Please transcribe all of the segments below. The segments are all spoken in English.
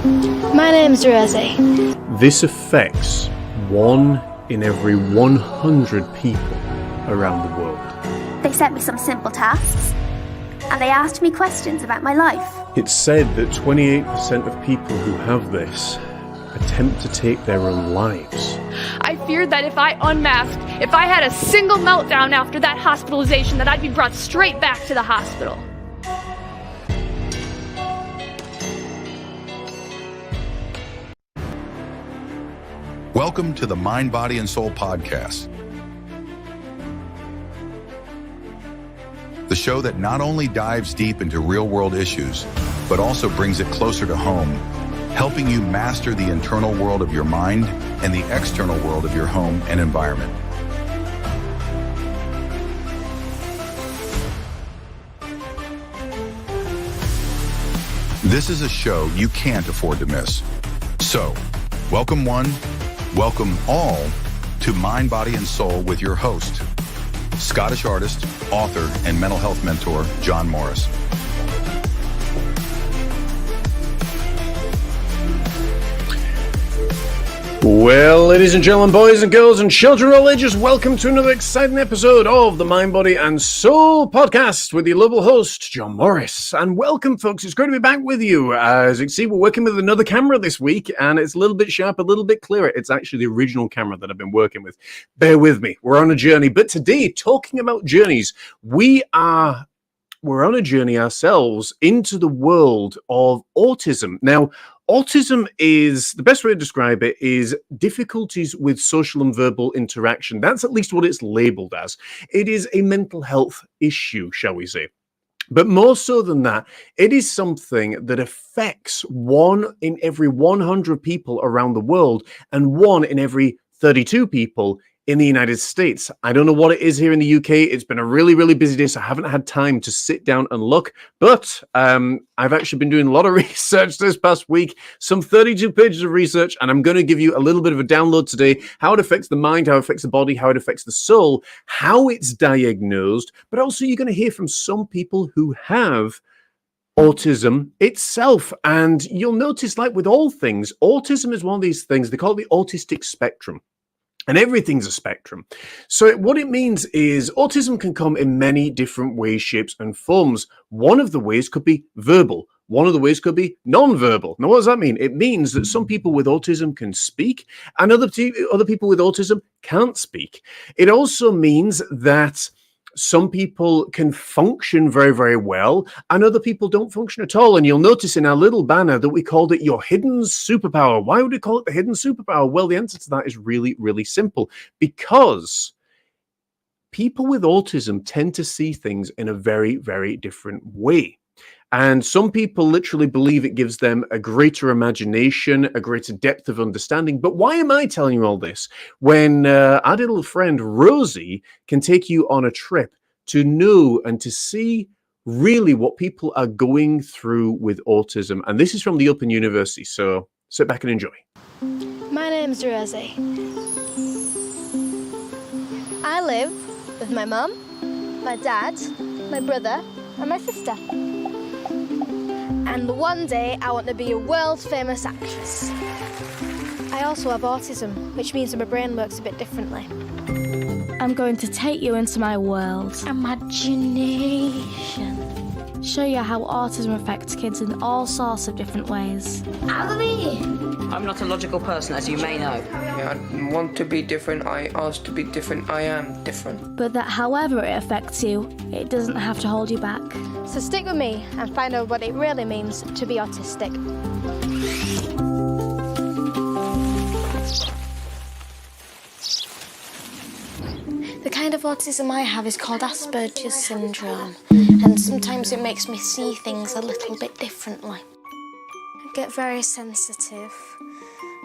My name's Rosie. This affects 1 in every 100 people around the world. They set me some simple tasks, and they asked me questions about my life. It's said that 28% of people who have this attempt to take their own lives. I feared that if I unmasked, if I had a single meltdown after that hospitalization, that I'd be brought straight back to the hospital. Welcome to the Mind, Body, and Soul podcast. The show that not only dives deep into real-world issues, but also brings it closer to home, helping you master the internal world of your mind and the external world of your home and environment. This is a show you can't afford to miss. So, welcome one, welcome all to Mind, Body, and Soul with your host, Scottish artist, author, and mental health mentor, John Morris. Well, ladies and gentlemen, boys and girls and children of all ages, welcome to another exciting episode of the Mind, Body and Soul podcast with your local host, John Morris. And welcome, folks. It's great to be back with you. As you can see, we're working with another camera this week, and it's a little bit sharp, a little bit clearer. It's actually the original camera that I've been working with. Bear with me. We're on a journey. But today, talking about journeys, we're on a journey ourselves into the world of autism. Now, autism is, the best way to describe it is difficulties with social and verbal interaction. That's at least what it's labeled as. It is a mental health issue, shall we say. But more so than that, it is something that affects 1 in every 100 people around the world and 1 in every 32 people in the United States. I don't know what it is here in the UK. It's been a really, really busy day, so I haven't had time to sit down and look. But I've actually been doing a lot of research this past week, some 32 pages of research, and I'm going to give you a little bit of a download today, how it affects the mind, how it affects the body, how it affects the soul, how it's diagnosed, but also you're going to hear from some people who have autism itself. And you'll notice, like with all things, autism is one of these things, they call it the autistic spectrum. And everything's a spectrum. So what it means is autism can come in many different ways, shapes, and forms. One of the ways could be verbal. One of the ways could be non-verbal. Now, what does that mean? It means that some people with autism can speak and other people with autism can't speak. It also means that some people can function very, very well, and other people don't function at all. And you'll notice in our little banner that we called it your hidden superpower. Why would we call it the hidden superpower? Well, the answer to that is really, really simple. Because people with autism tend to see things in a very, very different way. And some people literally believe it gives them a greater imagination, a greater depth of understanding. But why am I telling you all this when our little friend Rosie can take you on a trip to know and to see really what people are going through with autism? And this is from the Open University, so sit back and enjoy. My name's Rosie. I live with my mum, my dad, my brother, and my sister. And one day I want to be a world famous actress. I also have autism, which means that my brain works a bit differently. I'm going to take you into my world. Imagination. Show you how autism affects kids in all sorts of different ways. I'm not a logical person, as you may know. Yeah, I want to be different, I ask to be different, I am different. But that however it affects you, it doesn't have to hold you back. So stick with me and find out what it really means to be autistic. The kind of autism I have is called Asperger's syndrome, and sometimes it makes me see things a little bit differently. I get very sensitive,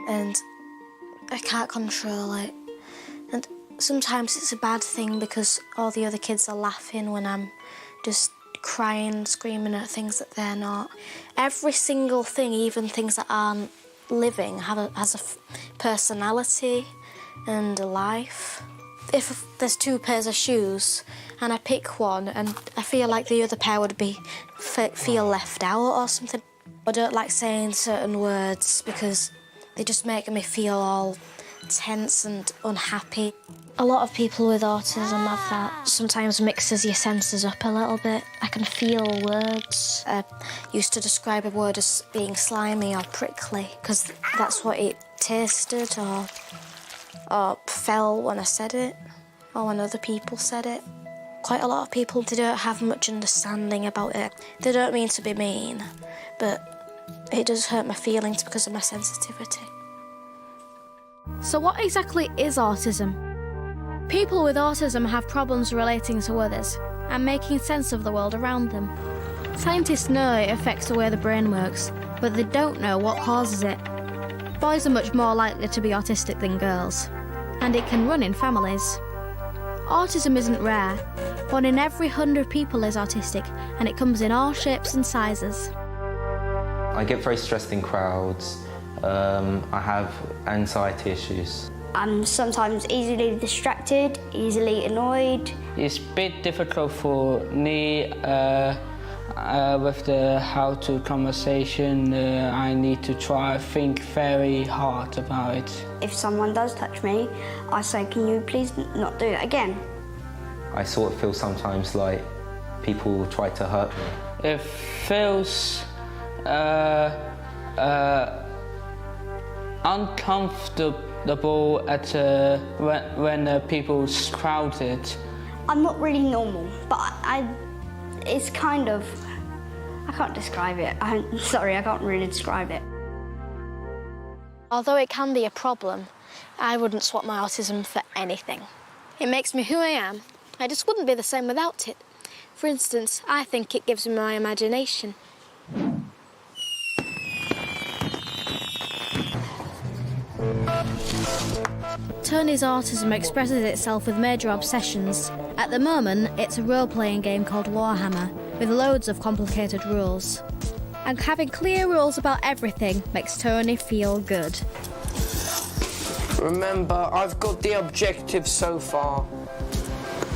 and I can't control it. And sometimes it's a bad thing because all the other kids are laughing when I'm just crying, screaming at things that they're not. Every single thing, even things that aren't living, has a personality and a life. If there's 2 pairs of shoes and I pick one and I feel like the other pair would feel left out or something, I don't like saying certain words because they just make me feel all tense and unhappy. A lot of people with autism have that. Sometimes mixes your senses up a little bit. I can feel words. I used to describe a word as being slimy or prickly because that's what it tasted or felt when I said it or when other people said it. Quite a lot of people, they don't have much understanding about it. They don't mean to be mean, but it does hurt my feelings because of my sensitivity. So what exactly is autism? People with autism have problems relating to others and making sense of the world around them. Scientists know it affects the way the brain works, but they don't know what causes it. Boys are much more likely to be autistic than girls, and it can run in families. Autism isn't rare. 1 in every 100 people is autistic, and it comes in all shapes and sizes. I get very stressed in crowds. I have anxiety issues. I'm sometimes easily distracted, easily annoyed. It's a bit difficult for me with the how-to conversation. I need to try think very hard about it. If someone does touch me, I say, can you please not do that again? I sort of feel sometimes like people try to hurt me. It feels uncomfortable at when people's crowded. I'm not really normal, but it's kind of, I can't describe it. I'm sorry, I can't really describe it. Although it can be a problem, I wouldn't swap my autism for anything. It makes me who I am. I just wouldn't be the same without it. For instance, I think it gives me my imagination. Tony's autism expresses itself with major obsessions. At the moment, it's a role-playing game called Warhammer, with loads of complicated rules. And having clear rules about everything makes Tony feel good. Remember, I've got the objective so far,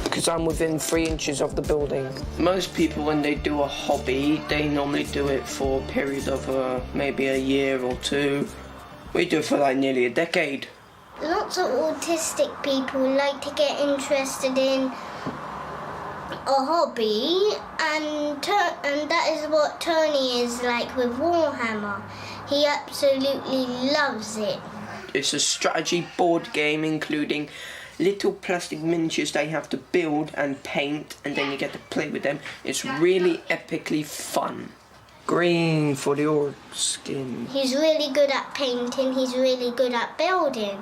because I'm within 3 inches of the building. Most people, when they do a hobby, they normally do it for a period of maybe a year or 2. We do it for like nearly a decade. Lots of autistic people like to get interested in a hobby, and that is what Tony is like with Warhammer. He absolutely loves it. It's a strategy board game including little plastic miniatures they have to build and paint, and then you get to play with them. It's really epically fun. Green for the orc skin. He's really good at painting, he's really good at building.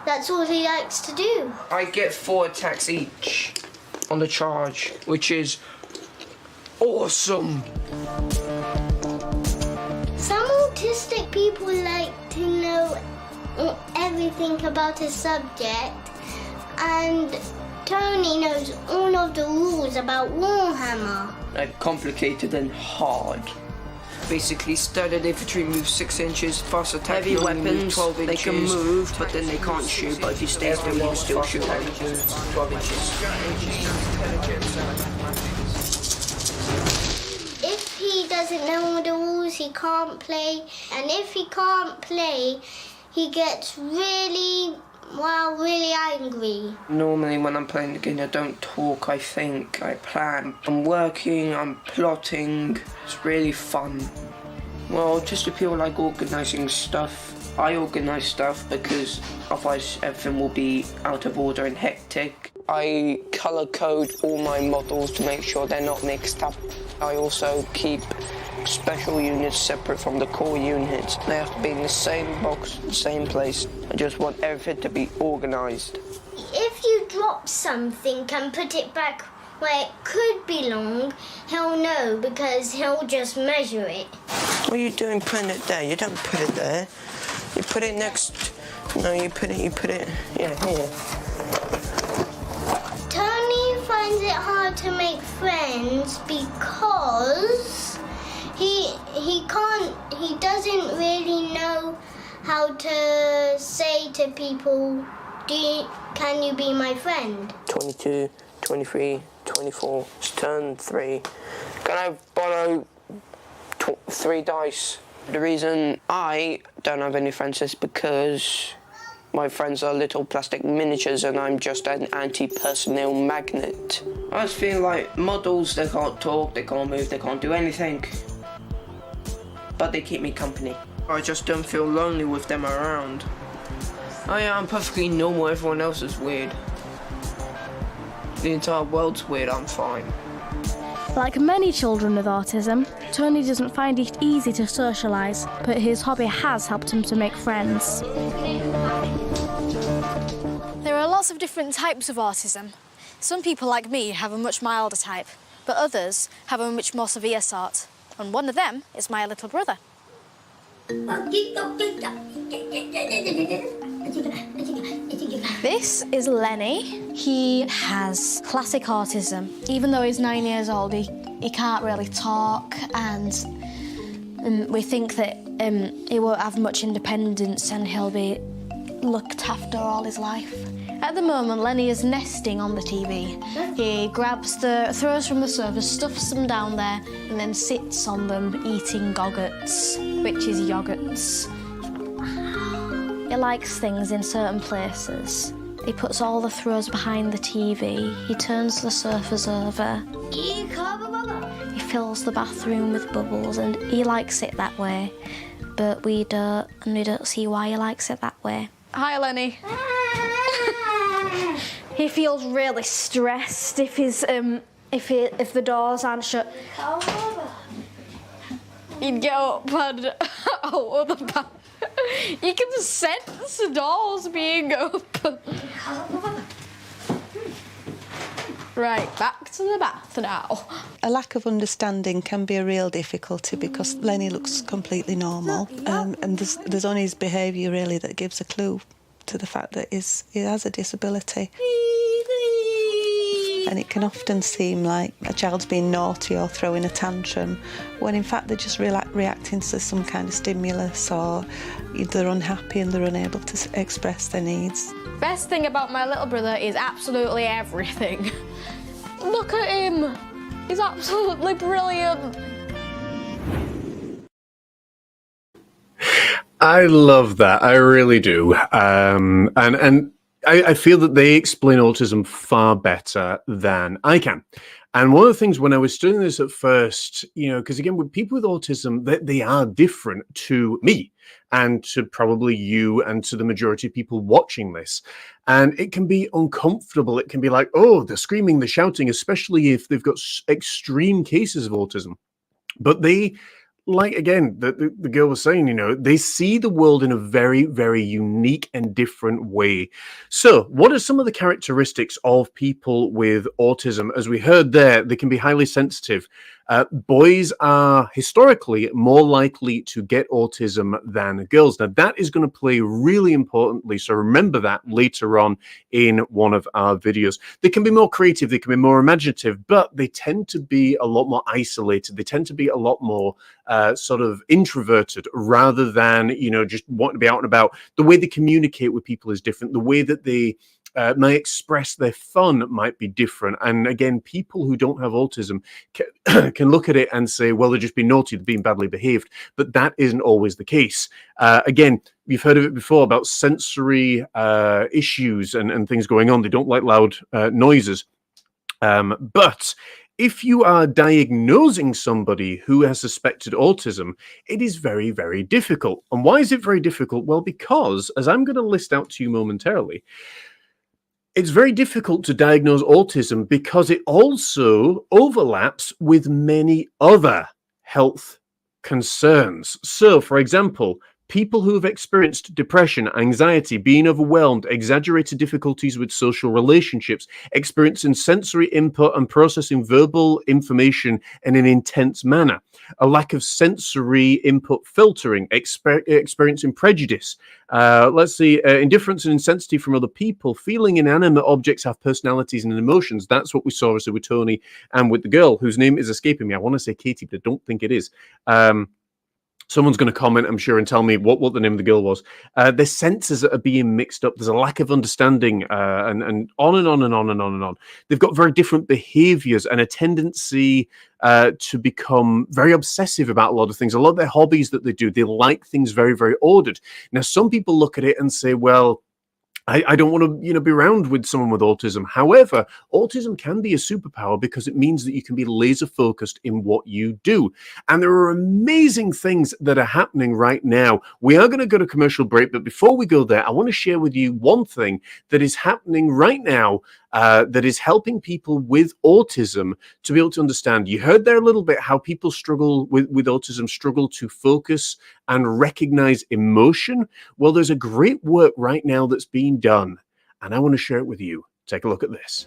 That's all he likes to do. I get 4 attacks each on the charge, which is awesome. Some autistic people like to know everything about a subject, and Tony knows all of the rules about Warhammer. Like complicated and hard. Basically, standard infantry moves 6 inches, fast attack, heavy weapons, 12 inches. They can move, but then they can't shoot, but if you stay still, you can still shoot. 12 inches. If he doesn't know all the rules, he can't play, and if he can't play, he gets really angry. Normally when I'm playing the game, I don't talk, I think, I plan. I'm working, I'm plotting, it's really fun. Well, just to feel like organising stuff. I organise stuff because otherwise everything will be out of order and hectic. I colour code all my models to make sure they're not mixed up. I also keep special units separate from the core units. They have to be in the same box, the same place. I just want everything to be organised. If you drop something and put it back where it could belong, he'll know because he'll just measure it. What are you doing putting it there? You don't put it there. You put it next. No, you put it, yeah, here. Tony finds it hard to make friends because he doesn't really know how to say to people, can you be my friend? 22, 23, 24, it's turn 3. Can I borrow $20? 3 dice. The reason I don't have any friends is because my friends are little plastic miniatures and I'm just an anti-personnel magnet. I just feel like models, they can't talk, they can't move, they can't do anything. But they keep me company. I just don't feel lonely with them around. Oh yeah, I'm perfectly normal, everyone else is weird. The entire world's weird, I'm fine. Like many children with autism, Tony doesn't find it easy to socialise, but his hobby has helped him to make friends. There are lots of different types of autism. Some people like me have a much milder type, but others have a much more severe sort. And one of them is my little brother. This is Lenny. He has classic autism. Even though he's 9 years old, he can't really talk, and we think that he won't have much independence and he'll be looked after all his life. At the moment, Lenny is nesting on the TV. He grabs the throws from the sofa, stuffs them down there, and then sits on them eating gogurts, which is yogurts. He likes things in certain places. He puts all the throws behind the TV. He turns the sofas over. He fills the bathroom with bubbles, and he likes it that way. But we don't, and we don't see why he likes it that way. Hi, Lenny. He feels really stressed if the doors aren't shut. He'd get up and out of the bath. You can sense the doors being open. Right, back to the bath now. A lack of understanding can be a real difficulty because Lenny looks completely normal, and there's only his behaviour really that gives a clue to the fact that he has a disability. And it can often seem like a child's being naughty or throwing a tantrum, when in fact they're just reacting to some kind of stimulus, or they're unhappy and they're unable to express their needs. Best thing about my little brother is absolutely everything. Look at him. He's absolutely brilliant. I love that. I really do. And I feel that they explain autism far better than I can. And one of the things when I was studying this at first, because again, with people with autism, they are different to me and to probably you and to the majority of people watching this. And it can be uncomfortable. It can be like, oh, they're screaming, they're shouting, especially if they've got extreme cases of autism. But they, like, again, the girl was saying, they see the world in a very, very unique and different way. So what are some of the characteristics of people with autism? As we heard there, they can be highly sensitive. Boys are historically more likely to get autism than girls. Now, that is going to play really importantly. So remember that later on in one of our videos. They can be more creative. They can be more imaginative, but they tend to be a lot more isolated. They tend to be a lot more sort of introverted rather than, just wanting to be out and about. The way they communicate with people is different. The way that they may express their fun might be different. And again, people who don't have autism can look at it and say, well, they're just being naughty, they're being badly behaved. But that isn't always the case. Again, you've heard of it before about sensory issues and things going on. They don't like loud noises. But if you are diagnosing somebody who has suspected autism, it is very, very difficult. And why is it very difficult? Well, because, as I'm going to list out to you momentarily, it's very difficult to diagnose autism because it also overlaps with many other health concerns. So, for example, people who have experienced depression, anxiety, being overwhelmed, exaggerated difficulties with social relationships, experiencing sensory input and processing verbal information in an intense manner, a lack of sensory input filtering, experiencing prejudice, indifference and insensitivity from other people, feeling inanimate objects have personalities and emotions. That's what we saw with Tony and with the girl whose name is escaping me. I want to say Katie, but I don't think it is. Someone's going to comment, I'm sure, and tell me what the name of the girl was. There's senses that are being mixed up. There's a lack of understanding, and on and on and on and on and on. They've got very different behaviors and a tendency to become very obsessive about a lot of things. A lot of their hobbies that they do, they like things very, very ordered. Now, some people look at it and say, well, I don't want to, be around with someone with autism. However, autism can be a superpower because it means that you can be laser focused in what you do. And there are amazing things that are happening right now. We are going to go to commercial break, but before we go there, I want to share with you one thing that is happening right now that is helping people with autism to be able to understand. You heard there a little bit how people struggle with autism, struggle to focus and recognize emotion. Well, there's a great work right now that's being done, and I want to share it with you. Take a look at this.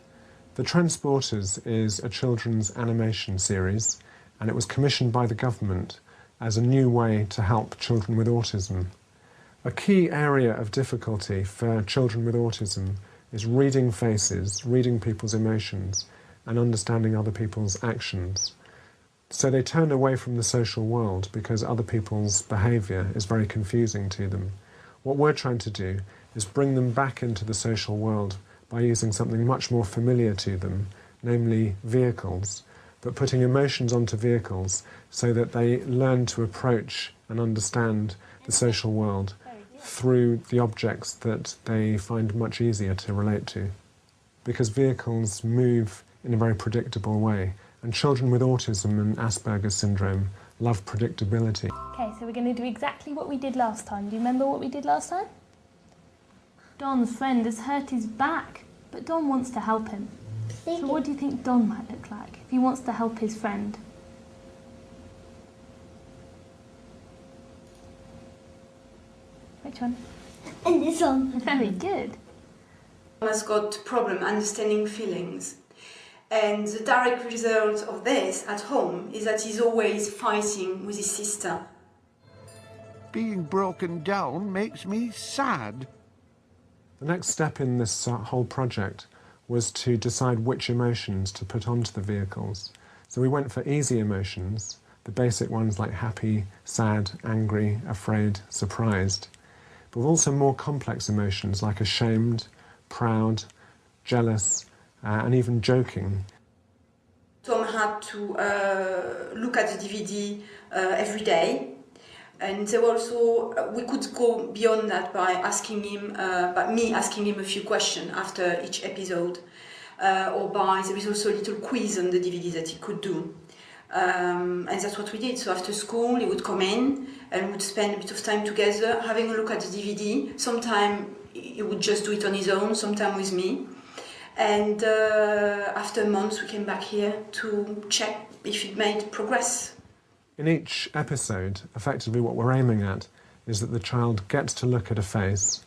The Transporters is a children's animation series, and it was commissioned by the government as a new way to help children with autism. A key area of difficulty for children with autism is reading faces, reading people's emotions, and understanding other people's actions. So they turn away from the social world because other people's behaviour is very confusing to them. What we're trying to do is bring them back into the social world by using something much more familiar to them, namely vehicles, but putting emotions onto vehicles so that they learn to approach and understand the social world through the objects that they find much easier to relate to. Because vehicles move in a very predictable way, and children with autism and Asperger's syndrome love predictability. Okay, so we're going to do exactly what we did last time. Do you remember what we did last time? Don's friend has hurt his back, but Don wants to help him. So what do you think Don might look like if he wants to help his friend? Which one? And this one. Very good. Has got problem understanding feelings, and the direct result of this at home is that he's always fighting with his sister. Being broken down makes me sad. The next step in this whole project was to decide which emotions to put onto the vehicles. So we went for easy emotions, the basic ones like happy, sad, angry, afraid, surprised, but also more complex emotions like ashamed, proud, jealous, and even joking. Tom had to look at the DVD every day, and there were also we could go beyond that by asking him, me asking him a few questions after each episode, or there is also a little quiz on the DVD that he could do, and that's what we did. So after school, he would come in and would spend a bit of time together, having a look at the DVD. Sometimes he would just do it on his own, sometimes with me. And after months, we came back here to check if it made progress. In each episode, effectively what we're aiming at is that the child gets to look at a face,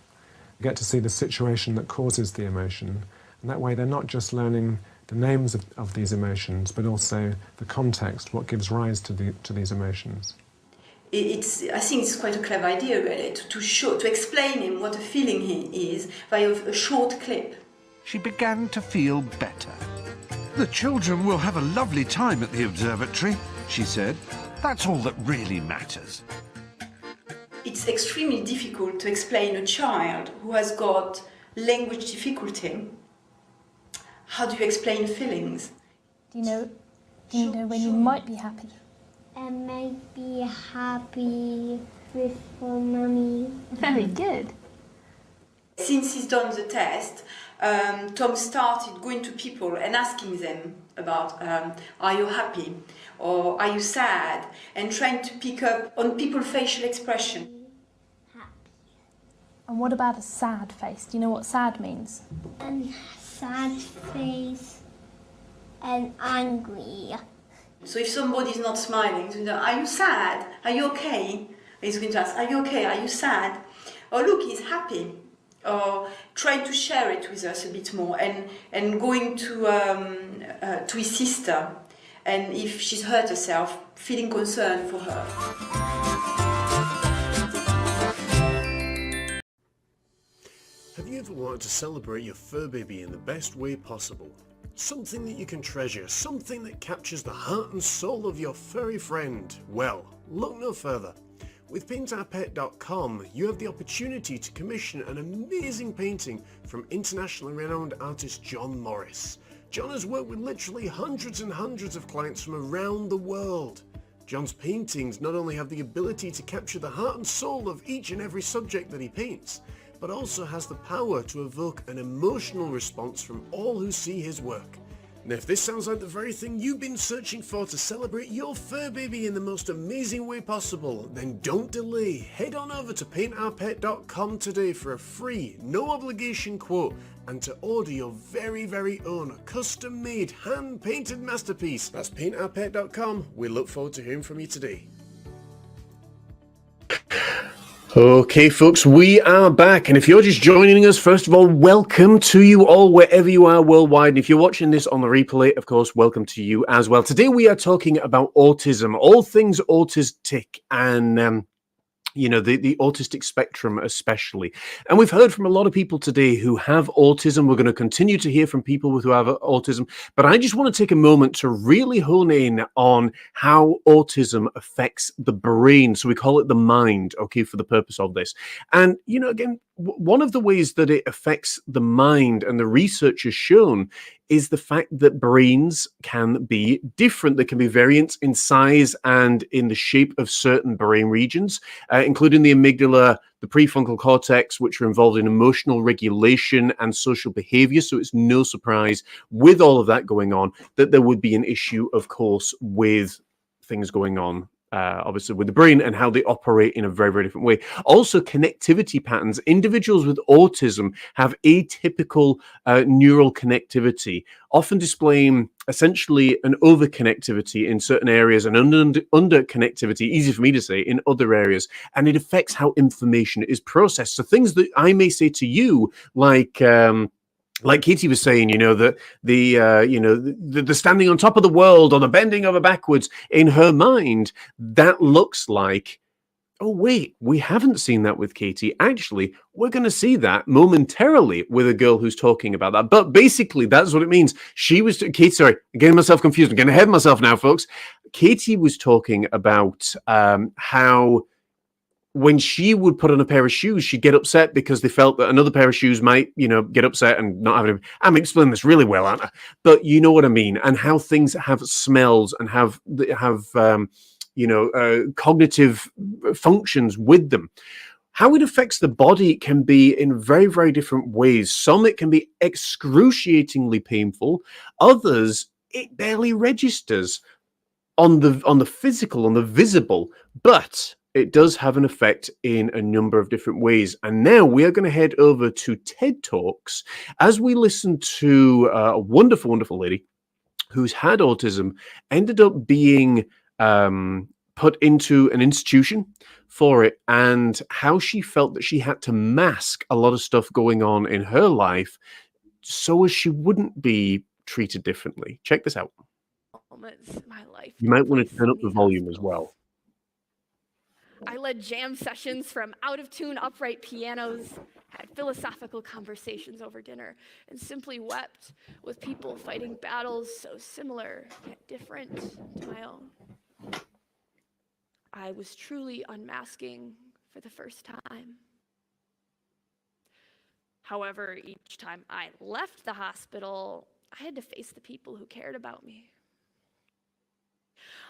get to see the situation that causes the emotion, and that way they're not just learning the names of these emotions, but also the context, what gives rise to these emotions. I think it's quite a clever idea, really, to explain him what a feeling he is via a short clip. She began to feel better. The children will have a lovely time at the observatory, she said. That's all that really matters. It's extremely difficult to explain a child who has got language difficulty. How do you explain feelings? Do you know when you might be happy? I might be happy with for Mummy. Very good. Since he's done the test, Tom started going to people and asking them about are you happy or are you sad, and trying to pick up on people's facial expression. Happy. And what about a sad face? Do you know what sad means? Sad face and angry. So if somebody's not smiling, so are you sad? Are you okay? He's going to ask, are you okay? Are you sad? Or look, he's happy. Or trying to share it with us a bit more, and going to his sister, and if she's hurt herself, feeling concern for her. Have you ever wanted to celebrate your fur baby in the best way possible? Something that you can treasure, something that captures the heart and soul of your furry friend? Well, look no further. With paintourpet.com, you have the opportunity to commission an amazing painting from internationally renowned artist John Morris. John has worked with literally hundreds and hundreds of clients from around the world. John's paintings not only have the ability to capture the heart and soul of each and every subject that he paints, but also has the power to evoke an emotional response from all who see his work. Now, if this sounds like the very thing you've been searching for to celebrate your fur baby in the most amazing way possible, then don't delay. Head on over to paintourpet.com today for a free, no obligation quote and to order your very, very own custom-made, hand-painted masterpiece. That's paintourpet.com. We look forward to hearing from you today. Okay, folks, we are back. And if you're just joining us, first of all, welcome to you all wherever you are worldwide. And if you're watching this on the replay, of course, welcome to you as well. Today, we are talking about autism, all things autistic, and the autistic spectrum especially. And we've heard from a lot of people today who have autism. We're going to continue to hear from people who have autism. But I just want to take a moment to really hone in on how autism affects the brain. So we call it the mind, okay, for the purpose of this. And, again, one of the ways that it affects the mind, and the research has shown, is the fact that brains can be different. There can be variants in size and in the shape of certain brain regions, including the amygdala, the prefrontal cortex, which are involved in emotional regulation and social behavior. So it's no surprise, with all of that going on, that there would be an issue, of course, with things going on obviously with the brain and how they operate in a very, very different way. Also, connectivity patterns. Individuals with autism have atypical neural connectivity, often displaying essentially an over-connectivity in certain areas and under-connectivity, easy for me to say, in other areas. And it affects how information is processed. So things that I may say to you, like Katie was saying, that the standing on top of the world or the bending over backwards, in her mind, that looks like, oh, wait, we haven't seen that with Katie. Actually, we're going to see that momentarily with a girl who's talking about that. But basically, that's what it means. Katie, sorry, I'm getting myself confused. I'm getting ahead of myself now, folks. Katie was talking about how when she would put on a pair of shoes, she'd get upset because they felt that another pair of shoes might, get upset and not have it. I'm explaining this really well, aren't I? But you know what I mean, and how things have smells and have cognitive functions with them. How it affects the body can be in very, very different ways. Some it can be excruciatingly painful. Others, it barely registers on the physical, on the visible, but it does have an effect in a number of different ways. And now we are going to head over to TED Talks as we listen to a wonderful, wonderful lady who's had autism, ended up being put into an institution for it, and how she felt that she had to mask a lot of stuff going on in her life so as she wouldn't be treated differently. Check this out. Moments in my life. You might want to turn up the volume as well. I led jam sessions from out-of-tune upright pianos, had philosophical conversations over dinner, and simply wept with people fighting battles so similar yet different to my own. I was truly unmasking for the first time. However, each time I left the hospital, I had to face the people who cared about me.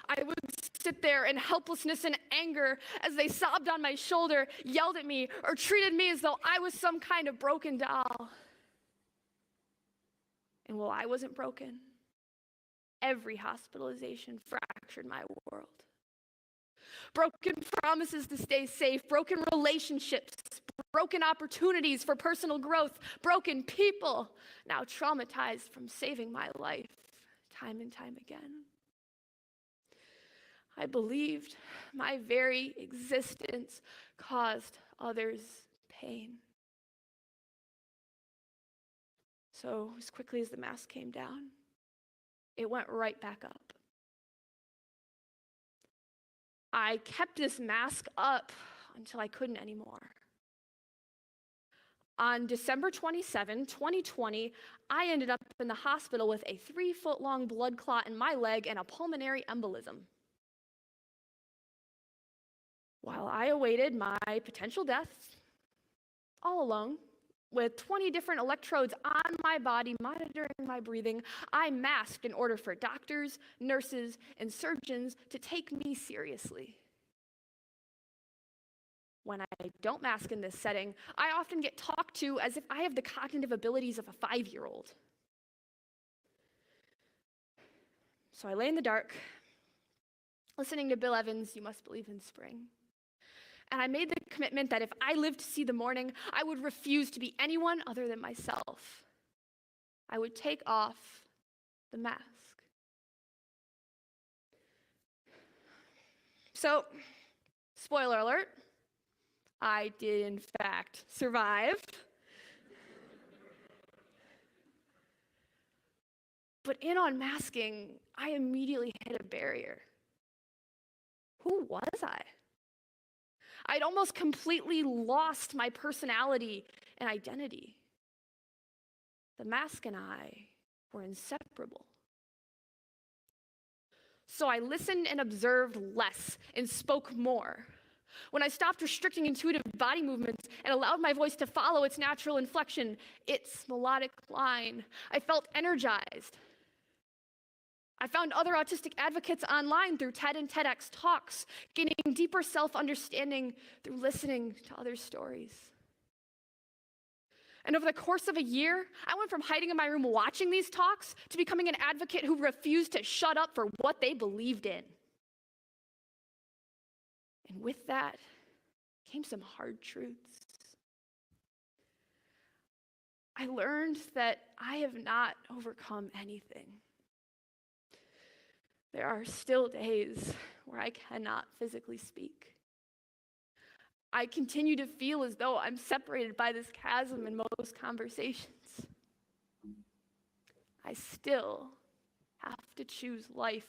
I would sit there in helplessness and anger as they sobbed on my shoulder, yelled at me, or treated me as though I was some kind of broken doll. And while I wasn't broken, every hospitalization fractured my world. Broken promises to stay safe, broken relationships, broken opportunities for personal growth, broken people, now traumatized from saving my life time and time again. I believed my very existence caused others pain. So as quickly as the mask came down, it went right back up. I kept this mask up until I couldn't anymore. On December 27, 2020, I ended up in the hospital with a 3-foot-long blood clot in my leg and a pulmonary embolism. while I awaited my potential death, all alone, with 20 different electrodes on my body monitoring my breathing, I masked in order for doctors, nurses, and surgeons to take me seriously. When I don't mask in this setting, I often get talked to as if I have the cognitive abilities of a 5-year-old. So I lay in the dark, listening to Bill Evans' You Must Believe in Spring. And I made the commitment that if I lived to see the morning, I would refuse to be anyone other than myself. I would take off the mask. So, spoiler alert, I did in fact survive. But in unmasking, I immediately hit a barrier. Who was I? I'd almost completely lost my personality and identity. The mask and I were inseparable. So I listened and observed less and spoke more. When I stopped restricting intuitive body movements and allowed my voice to follow its natural inflection, its melodic line, I felt energized. I found other autistic advocates online through TED and TEDx talks, gaining deeper self-understanding through listening to others' stories. And over the course of a year, I went from hiding in my room watching these talks to becoming an advocate who refused to shut up for what they believed in. And with that came some hard truths. I learned that I have not overcome anything. There are still days where I cannot physically speak. I continue to feel as though I'm separated by this chasm in most conversations. I still have to choose life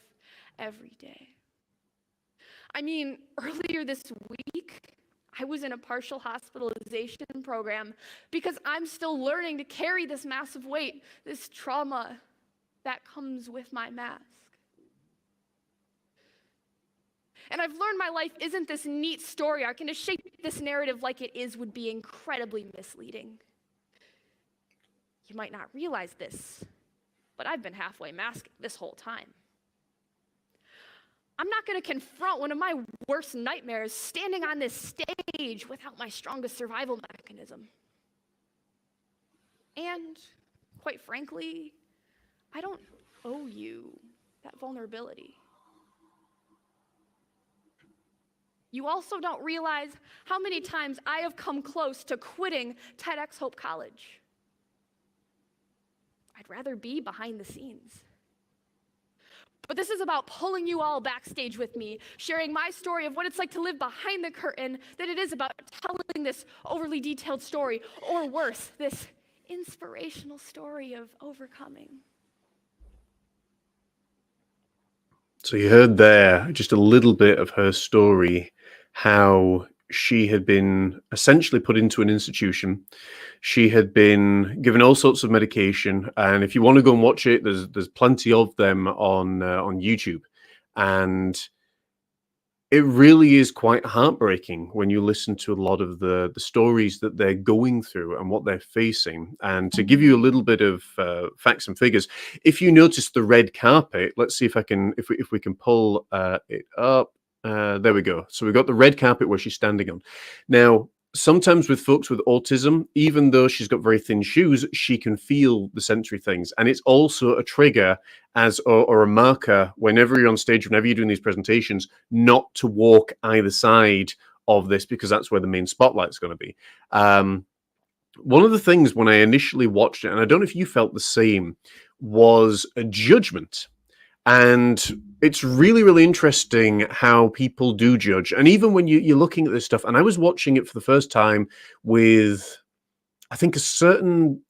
every day. I mean, earlier this week, I was in a partial hospitalization program because I'm still learning to carry this massive weight, this trauma that comes with my mask. And I've learned my life isn't this neat story arc, and to shape this narrative like it is would be incredibly misleading. You might not realize this, but I've been halfway masked this whole time. I'm not going to confront one of my worst nightmares standing on this stage without my strongest survival mechanism. And, quite frankly, I don't owe you that vulnerability. You also don't realize how many times I have come close to quitting TEDx Hope College. I'd rather be behind the scenes. But this is about pulling you all backstage with me, sharing my story of what it's like to live behind the curtain, than it is about telling this overly detailed story, or worse, this inspirational story of overcoming. So you heard there just a little bit of her story, how she had been essentially put into an institution. She had been given all sorts of medication, and if you want to go and watch it, there's plenty of them on YouTube, and it really is quite heartbreaking when you listen to a lot of the stories that they're going through and what they're facing. And to give you a little bit of facts and figures, if you notice the red carpet, let's see if we can pull it up. There we go. So we've got the red carpet where she's standing on. Now, sometimes with folks with autism, even though she's got very thin shoes, she can feel the sensory things. And it's also a trigger or a marker whenever you're on stage, whenever you're doing these presentations, not to walk either side of this, because that's where the main spotlight's going to be. One of the things when I initially watched it, and I don't know if you felt the same, was a judgment. And it's really, really interesting how people do judge. And even when you're looking at this stuff, and I was watching it for the first time with, I think, a certain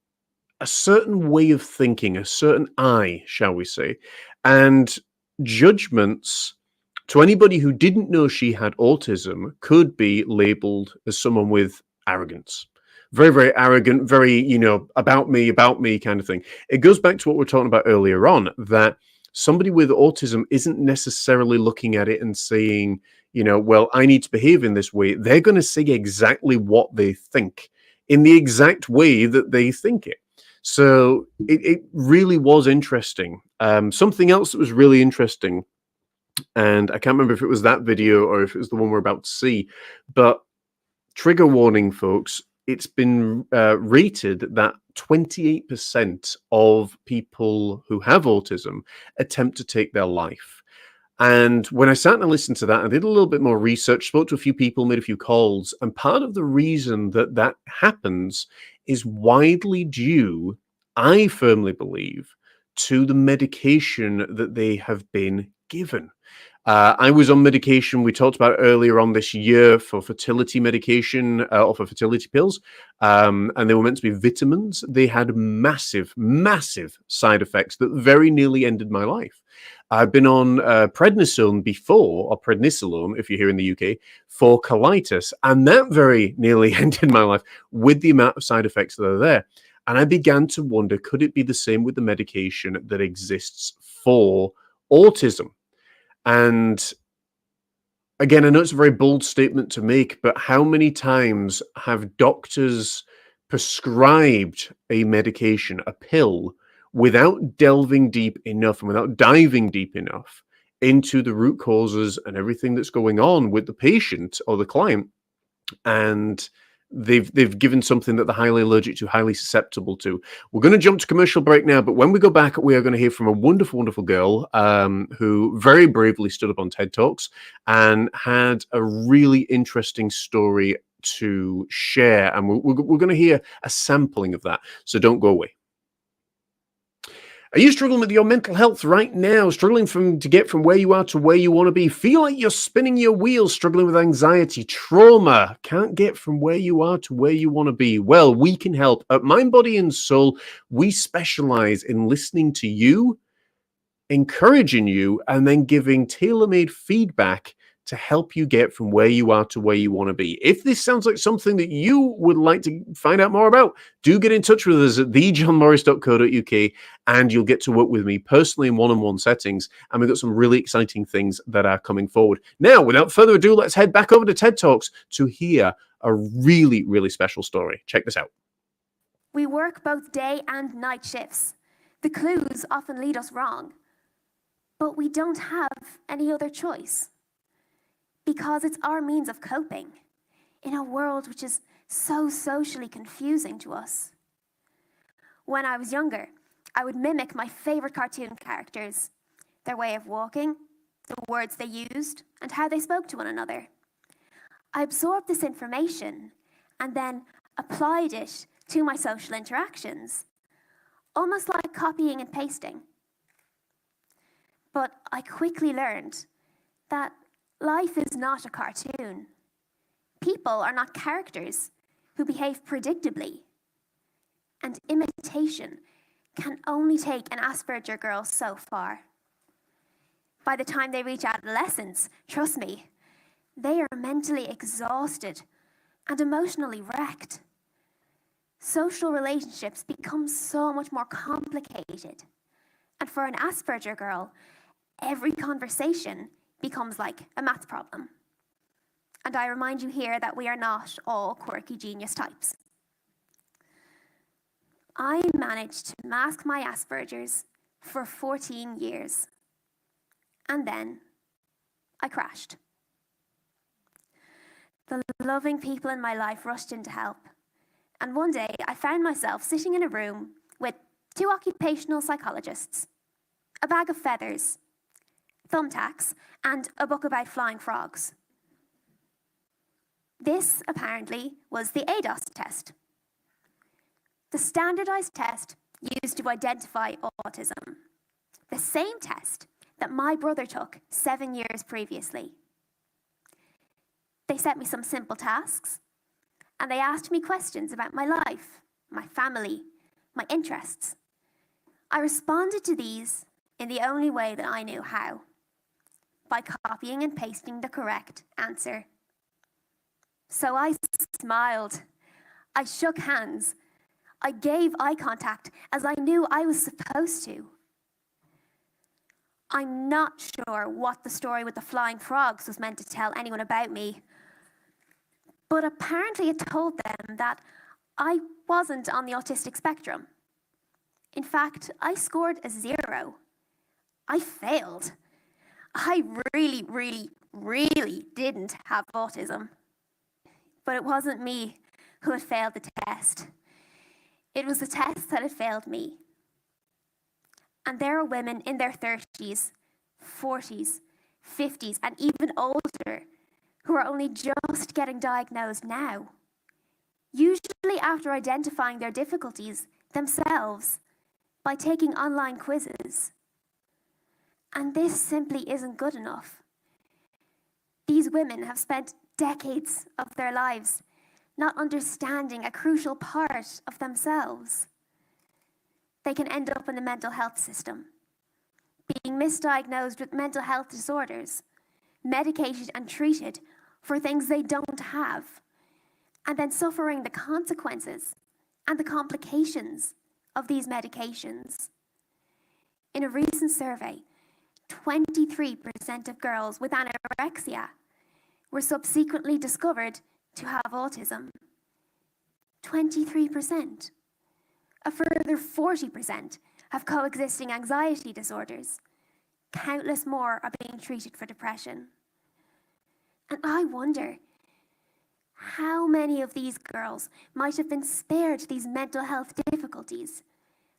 way of thinking, a certain eye, shall we say, and judgments to anybody who didn't know she had autism could be labeled as someone with arrogance. Very, very arrogant, very, about me kind of thing. It goes back to what we were talking about earlier on, that somebody with autism isn't necessarily looking at it and saying, well, I need to behave in this way, they're going to say exactly what they think in the exact way that they think it. So it really was interesting. Something else that was really interesting, and I can't remember if it was that video or if it was the one we're about to see, but trigger warning, folks, it's been rated that 28% of people who have autism attempt to take their life. And when I sat and listened to that, I did a little bit more research, spoke to a few people, made a few calls. And part of the reason that that happens is widely due, I firmly believe, to the medication that they have been given. I was on medication we talked about earlier on this year for fertility medication or for fertility pills, and they were meant to be vitamins. They had massive, massive side effects that very nearly ended my life. I've been on prednisone before, or prednisolone, if you're here in the UK, for colitis, and that very nearly ended my life with the amount of side effects that are there. And I began to wonder, could it be the same with the medication that exists for autism? And again, I know it's a very bold statement to make, but how many times have doctors prescribed a medication, a pill, without delving deep enough and without diving deep enough into the root causes and everything that's going on with the patient or the client, and they've given something that they're highly allergic to, highly susceptible to. We're going to jump to commercial break now, but when we go back, we are going to hear from a wonderful, wonderful girl who very bravely stood up on TED Talks and had a really interesting story to share, and we're going to hear a sampling of that, so don't go away. Are you struggling with your mental health right now? Struggling to get from where you are to where you want to be? Feel like you're spinning your wheels, struggling with anxiety, trauma, can't get from where you are to where you want to be? Well, we can help. At Mind, Body and Soul, we specialize in listening to you, encouraging you, and then giving tailor-made feedback to help you get from where you are to where you want to be. If this sounds like something that you would like to find out more about, do get in touch with us at thejohnmorris.co.uk, and you'll get to work with me personally in one-on-one settings. And we've got some really exciting things that are coming forward. Now, without further ado, let's head back over to TED Talks to hear a really, really special story. Check this out. We work both day and night shifts. The clues often lead us wrong, but we don't have any other choice. Because it's our means of coping in a world which is so socially confusing to us. When I was younger, I would mimic my favorite cartoon characters, their way of walking, the words they used, and how they spoke to one another. I absorbed this information and then applied it to my social interactions, almost like copying and pasting. But I quickly learned that life is not a cartoon. People are not characters who behave predictably. And imitation can only take an Asperger girl so far. By the time they reach adolescence, trust me, they are mentally exhausted and emotionally wrecked. Social relationships become so much more complicated. And for an Asperger girl, every conversation becomes like a math problem. And I remind you here that we are not all quirky genius types. I managed to mask my Asperger's for 14 years. And then I crashed. The loving people in my life rushed in to help. And one day I found myself sitting in a room with 2 occupational psychologists, a bag of feathers, thumbtacks, and a book about flying frogs. This, apparently, was the ADOS test, the standardized test used to identify autism, the same test that my brother took 7 years previously. They set me some simple tasks, and they asked me questions about my life, my family, my interests. I responded to these in the only way that I knew how, by copying and pasting the correct answer. So I smiled, I shook hands, I gave eye contact as I knew I was supposed to. I'm not sure what the story with the flying frogs was meant to tell anyone about me, but apparently it told them that I wasn't on the autistic spectrum. In fact, I scored a 0. I failed. I really didn't have autism. But it wasn't me who had failed the test. It was the test that had failed me. And there are women in their 30s, 40s, 50s, and even older who are only just getting diagnosed now, usually after identifying their difficulties themselves by taking online quizzes. And this simply isn't good enough. These women have spent decades of their lives not understanding a crucial part of themselves. They can end up in the mental health system, being misdiagnosed with mental health disorders, medicated and treated for things they don't have, and then suffering the consequences and the complications of these medications. In a recent survey, 23% of girls with anorexia were subsequently discovered to have autism. 23%. A further 40% have coexisting anxiety disorders. Countless more are being treated for depression. And I wonder how many of these girls might have been spared these mental health difficulties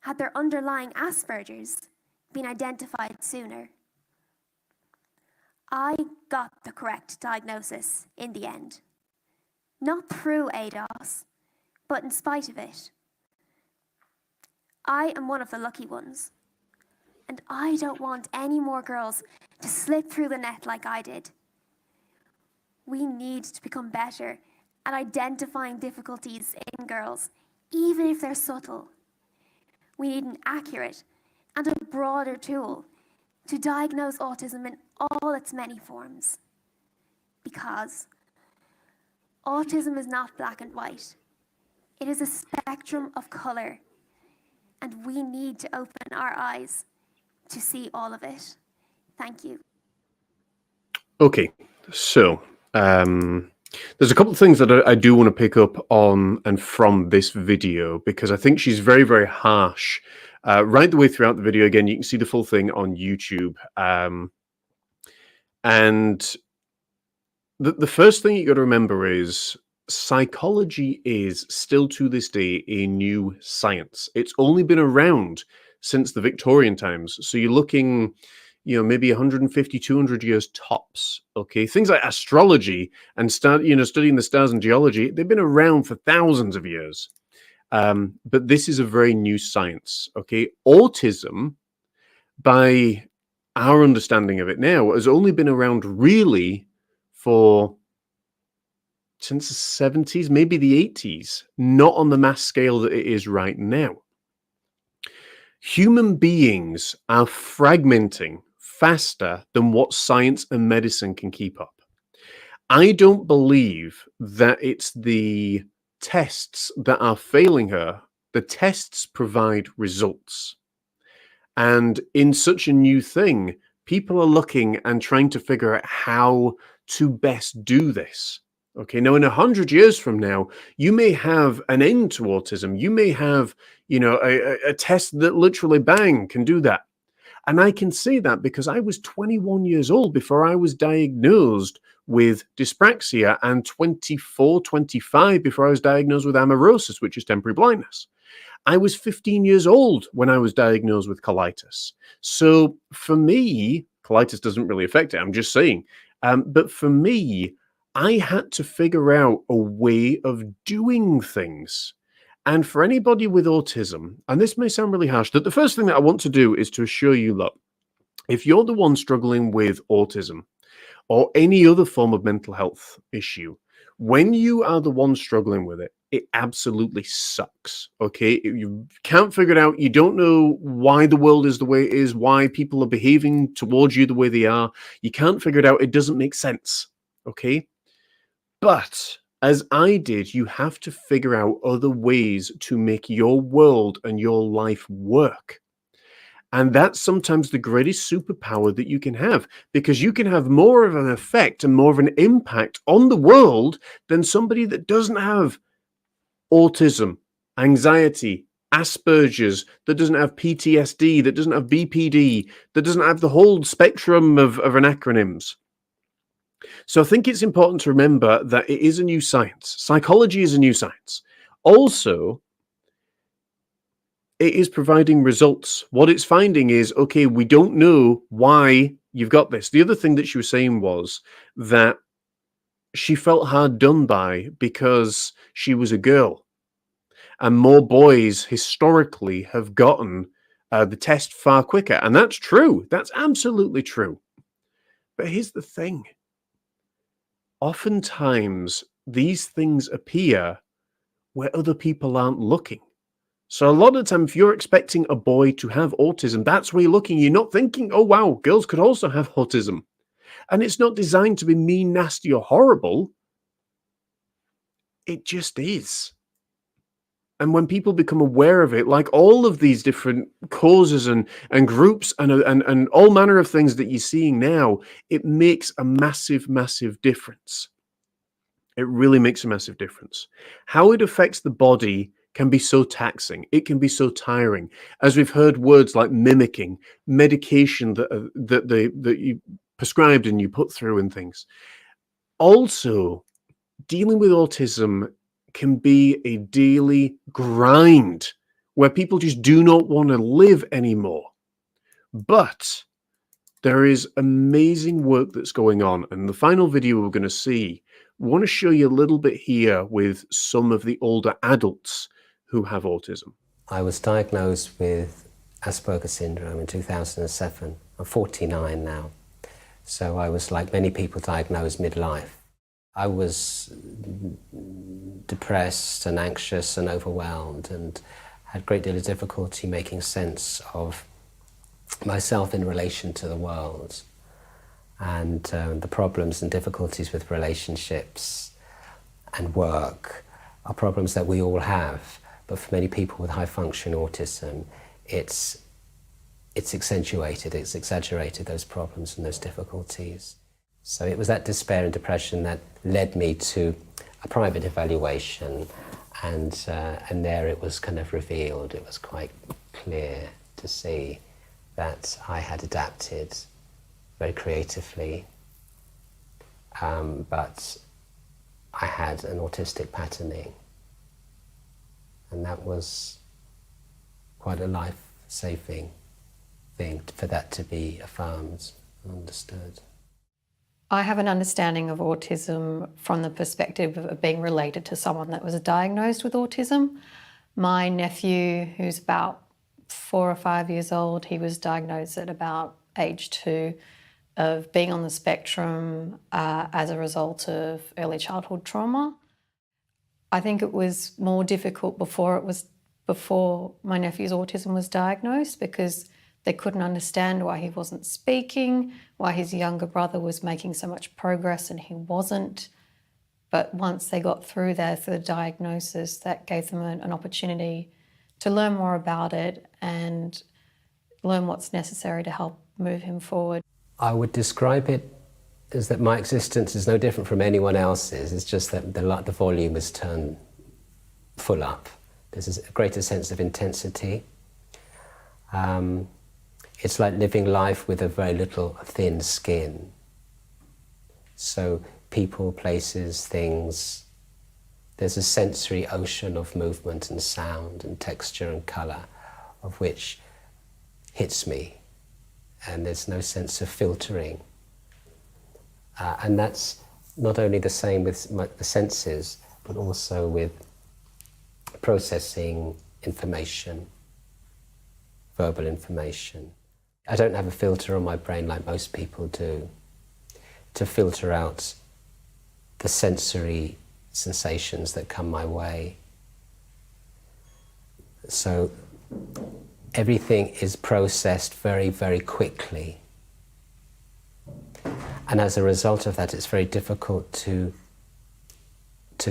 had their underlying Asperger's been identified sooner. I got the correct diagnosis in the end. Not through ADOS, but in spite of it. I am one of the lucky ones, and I don't want any more girls to slip through the net like I did. We need to become better at identifying difficulties in girls, even if they're subtle. We need an accurate and a broader tool to diagnose autism in all its many forms. Because autism is not black and white. It is a spectrum of colour, and we need to open our eyes to see all of it. Thank you. Okay, so there's a couple of things that I do want to pick up on and from this video, because I think she's very, very harsh right the way throughout the video. Again, you can see the full thing on YouTube. And the first thing you got to remember is psychology is still to this day a new science. It's only been around since the Victorian times. So you're looking, maybe 150, 200 years tops. Okay, things like astrology and studying the stars and geology, they've been around for thousands of years. But this is a very new science. Okay, autism, by our understanding of it now, has only been around really since the 70s, maybe the 80s, not on the mass scale that it is right now. Human beings are fragmenting faster than what science and medicine can keep up. I don't believe that it's the tests that are failing her. The tests provide results. And in such a new thing, people are looking and trying to figure out how to best do this. Okay, now in 100 years from now, you may have an end to autism. You may have, a test that literally bang can do that. And I can say that because I was 21 years old before I was diagnosed with dyspraxia, and 24, 25 before I was diagnosed with amaurosis, which is temporary blindness. I was 15 years old when I was diagnosed with colitis. So for me, colitis doesn't really affect it, I'm just saying. But for me, I had to figure out a way of doing things. And for anybody with autism, and this may sound really harsh, that the first thing that I want to do is to assure you, look, if you're the one struggling with autism or any other form of mental health issue, when you are the one struggling with it, it absolutely sucks, okay? You can't figure it out. You don't know why the world is the way it is, why people are behaving towards you the way they are. You can't figure it out. It doesn't make sense, okay? But as I did, you have to figure out other ways to make your world and your life work. And that's sometimes the greatest superpower that you can have, because you can have more of an effect and more of an impact on the world than somebody that doesn't have autism, anxiety, Asperger's, that doesn't have PTSD, that doesn't have BPD, that doesn't have the whole spectrum of an acronyms. So I think it's important to remember that it is a new science. Psychology is a new science. Also, it is providing results. What it's finding is, okay, we don't know why you've got this. The other thing that she was saying was that she felt hard done by because she was a girl. And more boys historically have gotten the test far quicker. And that's true. That's absolutely true. But here's the thing. Oftentimes, these things appear where other people aren't looking. So a lot of the time, if you're expecting a boy to have autism, that's where you're looking. You're not thinking, oh, wow, girls could also have autism. And it's not designed to be mean, nasty, or horrible. It just is. And when people become aware of it, like all of these different causes and groups and all manner of things that you're seeing now, it makes a massive, massive difference. It really makes a massive difference. How it affects the body can be so taxing. It can be so tiring. As we've heard words like mimicking, medication that you prescribed and you put through and things. Also, dealing with autism can be a daily grind where people just do not want to live anymore. But there is amazing work that's going on. And the final video we're going to see, we want to show you a little bit here with some of the older adults who have autism. I was diagnosed with Asperger's syndrome in 2007. I'm 49 now. So I was, like many people, diagnosed midlife. I was depressed and anxious and overwhelmed and had a great deal of difficulty making sense of myself in relation to the world. And the problems and difficulties with relationships and work are problems that we all have. But for many people with high-function autism, it's accentuated, it's exaggerated, those problems and those difficulties. So it was that despair and depression that led me to a private evaluation, and there it was kind of revealed. It was quite clear to see that I had adapted very creatively, but I had an autistic patterning, and that was quite a life-saving thing for that to be affirmed and understood. I have an understanding of autism from the perspective of being related to someone that was diagnosed with autism. My nephew, who's about 4 or 5 years old, he was diagnosed at about age 2 of being on the spectrum as a result of early childhood trauma. I think it was more difficult before my nephew's autism was diagnosed, because they couldn't understand why he wasn't speaking, why his younger brother was making so much progress and he wasn't. But once they got through the diagnosis, that gave them an opportunity to learn more about it and learn what's necessary to help move him forward. I would describe it as that my existence is no different from anyone else's. It's just that the volume is turned full up. There's a greater sense of intensity. It's like living life with a very little thin skin. So people, places, things, there's a sensory ocean of movement and sound and texture and colour of which hits me, and there's no sense of filtering. And that's not only the same with the senses, but also with processing information, verbal information. I don't have a filter on my brain like most people do to filter out the sensory sensations that come my way. So everything is processed very, very quickly. And as a result of that, it's very difficult to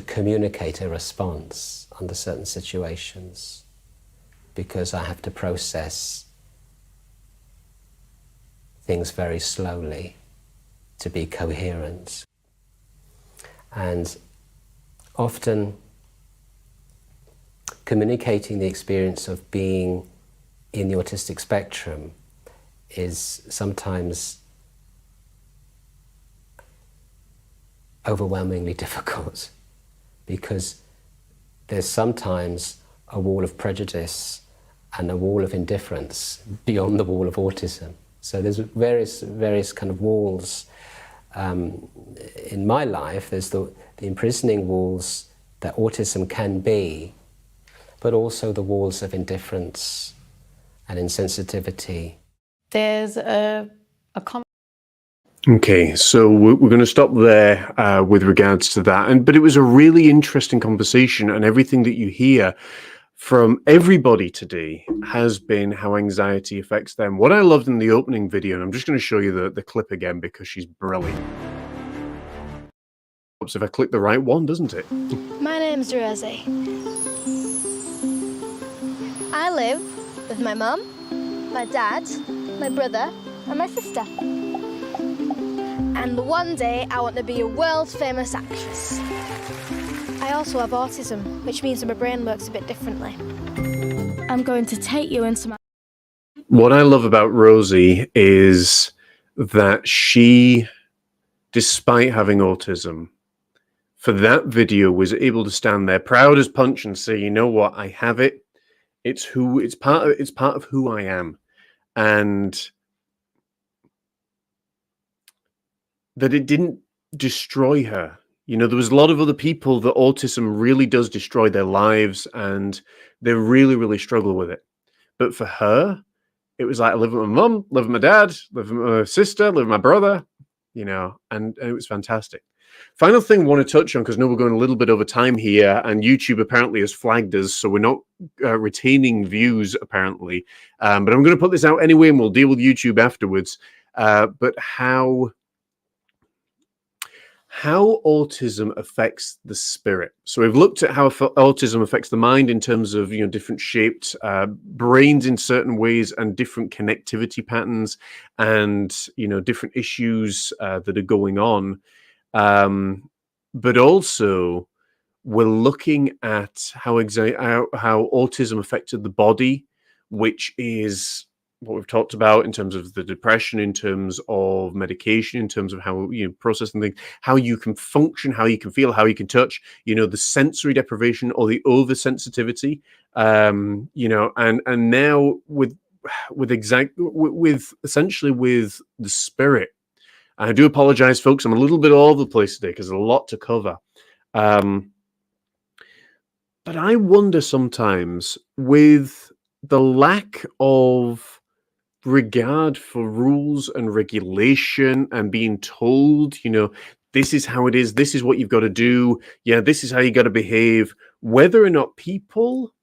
communicate a response under certain situations, because I have to process things very slowly to be coherent. And often communicating the experience of being in the autistic spectrum is sometimes overwhelmingly difficult, because there's sometimes a wall of prejudice and a wall of indifference beyond the wall of autism. So there's various kind of walls. In my life, there's the imprisoning walls that autism can be, but also the walls of indifference and insensitivity. There's a Okay, so we're going to stop there with regards to that. But it was a really interesting conversation, and everything that you hear from everybody today has been how anxiety affects them. What I loved in the opening video, and I'm just going to show you the clip again because she's brilliant. Oops, if I click the right one, doesn't it? My name's Rosie. I live with my mum, my dad, my brother, and my sister. And one day I want to be a world famous actress. I also have autism, which means that my brain works a bit differently. I'm going to take you into my... What I love about Rosie is that she, despite having autism, for that video was able to stand there proud as punch and say, you know what, I have it. It's part of who I am. And that it didn't destroy her. You know, there was a lot of other people that autism really does destroy their lives, and they really, really struggle with it. But for her, it was like, I live with my mum, live with my dad, live with my sister, live with my brother, you know, and it was fantastic. Final thing I want to touch on, because I know we're going a little bit over time here, and YouTube apparently has flagged us, so we're not retaining views, apparently. But I'm going to put this out anyway, and we'll deal with YouTube afterwards. But how autism affects the spirit. So we've looked at how autism affects the mind in terms of, you know, different shaped brains in certain ways and different connectivity patterns and, you know, different issues that are going on. But also we're looking at how autism affected the body, which is what we've talked about in terms of the depression, in terms of medication, in terms of how you processing things, how you can function, how you can feel, how you can touch, you know, the sensory deprivation or the oversensitivity, you know, and now with essentially with the spirit. I do apologize, folks. I'm a little bit all over the place today because there's a lot to cover. But I wonder sometimes, with the lack of regard for rules and regulation and being told, you know, this is how it is, this is what you've got to do, yeah, this is how you got to behave, whether or not people,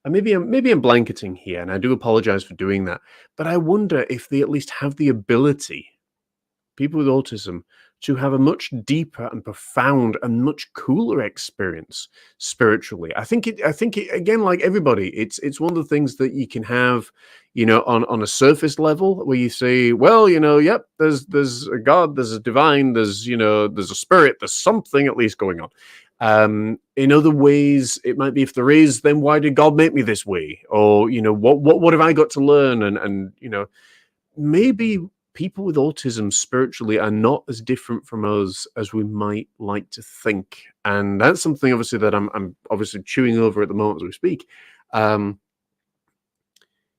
and maybe I'm blanketing here, and I do apologize for doing that, but I wonder if they at least have the ability, people with autism, to have a much deeper and profound and much cooler experience spiritually. I think it again, like everybody, it's one of the things that you can have, you know, on a surface level, where you say, well, you know, yep, there's a God, there's a divine, there's, you know, there's a spirit, there's something at least going on. In other ways, it might be, if there is, then why did God make me this way? Or, you know, what have I got to learn? And you know, maybe people with autism spiritually are not as different from us as we might like to think. And that's something, obviously, that I'm obviously chewing over at the moment as we speak.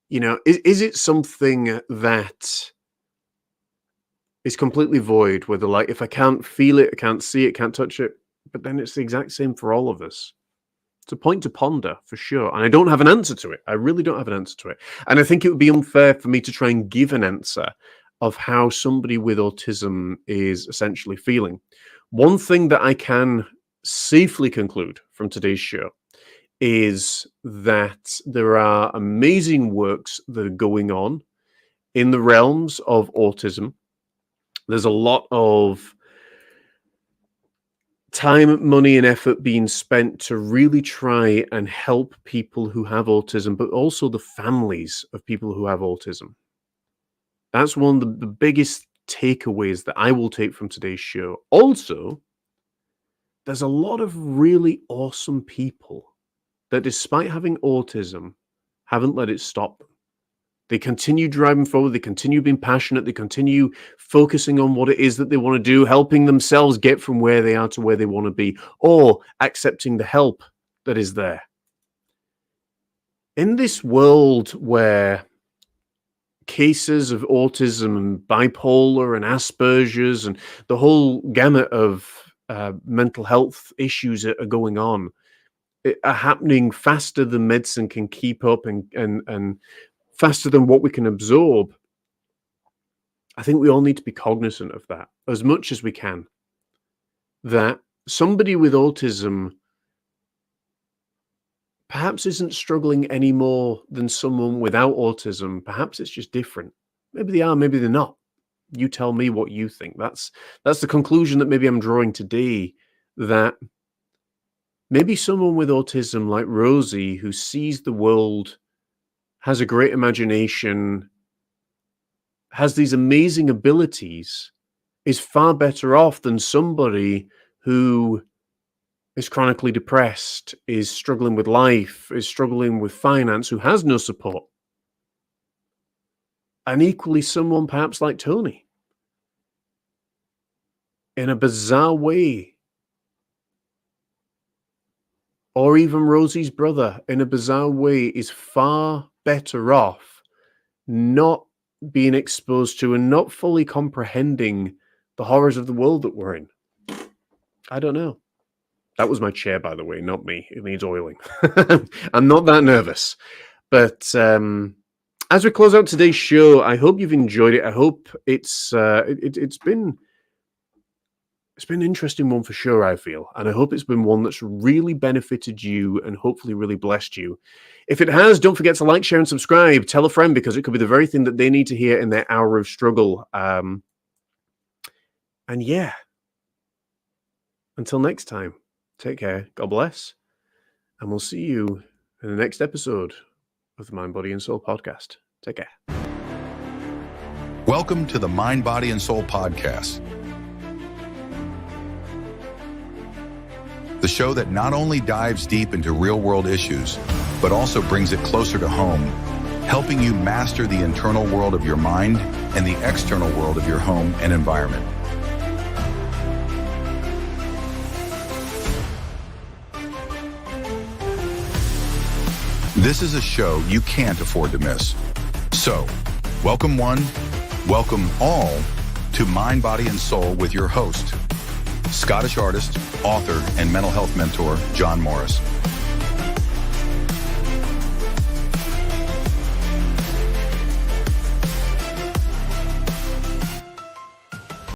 You know, is it something that is completely void, whether, like, if I can't feel it, I can't see it, can't touch it, but then it's the exact same for all of us? It's a point to ponder, for sure. And I don't have an answer to it. I really don't have an answer to it. And I think it would be unfair for me to try and give an answer of how somebody with autism is essentially feeling. One thing that I can safely conclude from today's show is that there are amazing works that are going on in the realms of autism. There's a lot of time, money, and effort being spent to really try and help people who have autism, but also the families of people who have autism. That's one of the biggest takeaways that I will take from today's show. Also, there's a lot of really awesome people that, despite having autism, haven't let it stop them. They continue driving forward, they continue being passionate, they continue focusing on what it is that they want to do, helping themselves get from where they are to where they want to be, or accepting the help that is there. In this world where cases of autism and bipolar and Asperger's and the whole gamut of mental health issues are going on, are happening faster than medicine can keep up and faster than what we can absorb, I think we all need to be cognizant of that as much as we can. That somebody with autism perhaps isn't struggling any more than someone without autism. Perhaps it's just different. Maybe they are, maybe they're not. You tell me what you think. That's the conclusion that maybe I'm drawing today, that maybe someone with autism like Rosie, who sees the world, has a great imagination, has these amazing abilities, is far better off than somebody who is chronically depressed, is struggling with life, is struggling with finance, who has no support. And equally someone perhaps like Tony, in a bizarre way, or even Rosie's brother, in a bizarre way, is far better off not being exposed to and not fully comprehending the horrors of the world that we're in. I don't know. That was my chair, by the way, not me. It needs oiling. I'm not that nervous. But as we close out today's show, I hope you've enjoyed it. I hope it's been an interesting one for sure, I feel. And I hope it's been one that's really benefited you and hopefully really blessed you. If it has, don't forget to like, share, and subscribe. Tell a friend, because it could be the very thing that they need to hear in their hour of struggle. And yeah, until next time, take care, God bless, and we'll see you in the next episode of the Mind, Body, and Soul podcast. Take care. Welcome to the Mind, Body, and Soul podcast. The show that not only dives deep into real-world issues, but also brings it closer to home, helping you master the internal world of your mind and the external world of your home and environment. This is a show you can't afford to miss. So, welcome one, welcome all to Mind, Body, and Soul with your host, Scottish artist, author, and mental health mentor, John Morris.